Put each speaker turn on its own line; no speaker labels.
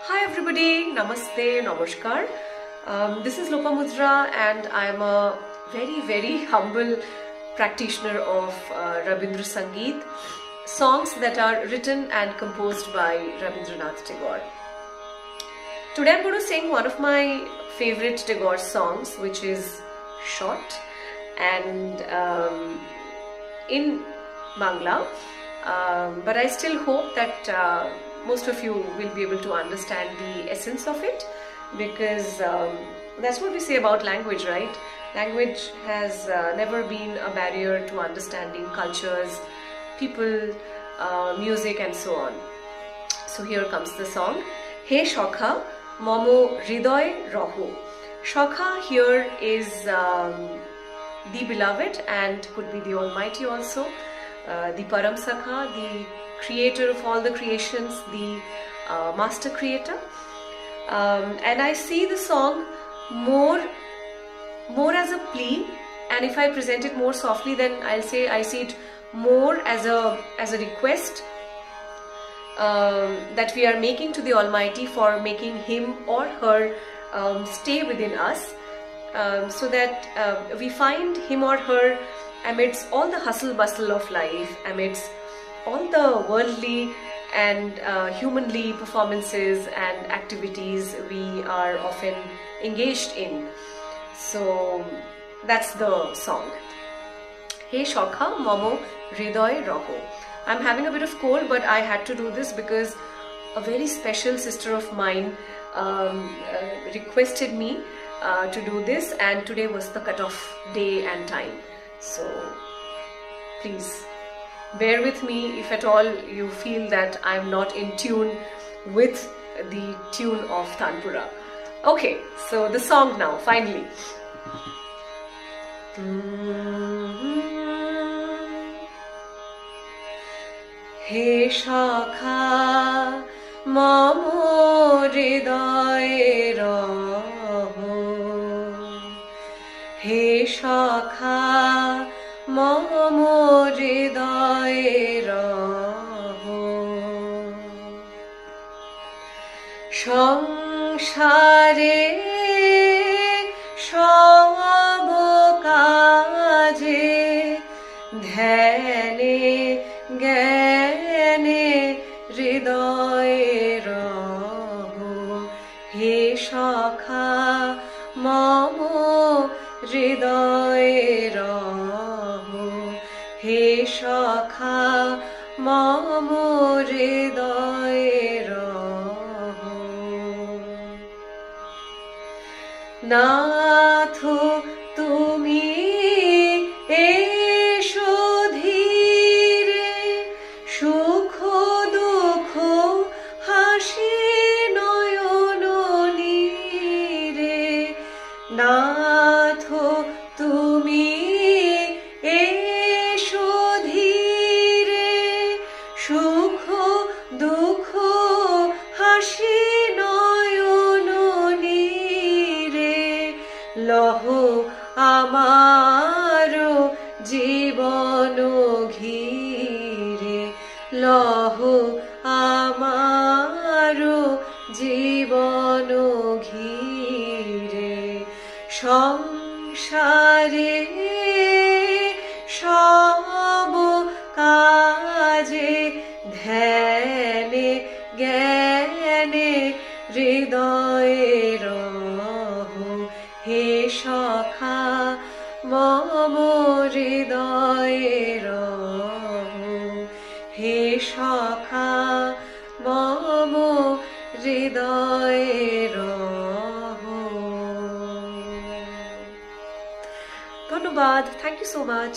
Hi everybody, Namaste, Namaskar. This is Lopamudra and I am a very humble practitioner of Rabindra Sangeet, songs that are written and composed by Rabindranath Tagore. Today I am going to sing one of my favorite Tagore songs, which is short and in Bangla, but I still hope that most of you will be able to understand the essence of it, because that's what we say about language, right? Language has never been a barrier to understanding cultures, people, music and so on. So here comes the song. He Shokha Momo Hridoy Raho. Shokha here is the beloved and could be the Almighty also, the Param Sakha, the creator of all the creations, the master creator. And I see the song more as a plea, and if I present it more softly, then I'll say I see it more as a request that we are making to the Almighty for making him or her stay within us, so that we find him or her amidst all the hustle bustle of life, amidst all the worldly and humanly performances and activities we are often engaged in. So that's the song. He Shokha Momo Hridoy Raho. I'm having a bit of cold, but I had to do this because a very special sister of mine requested me to do this, and today was the cutoff day and time. So please bear with me if at all you feel that I'm not in tune with the tune of Tanpura. Okay, so the song now, finally. He Shokha Momo Hridoy Raho. He Shokha Momo Hridoy Raho. সংসারে সব কাজে ধ্যানে জ্ঞানে হৃদয় রহো। হে সখা মম হৃদয় রহো। হে সখা মম হৃদয় রহো। নাথ তুমি এসো ধীরে, সুখ দুঃখ হাসি নয়ন নীরে। নাথ তুমি এসো ধীরে, সুখ দুঃখ হাসি নয়ন নীরে। লহ আমার জীবন ঘিরে, লহ আমার জীবন ঘিরে। সংসারে সব কাজে ধ্যানে জ্ঞানে হৃদয় রহো। হে সখা মম হৃদয় রহো। হে সখা মম হৃদয় রহো। ধন্যবাদ, থ্যাংক ইউ সো মাচ।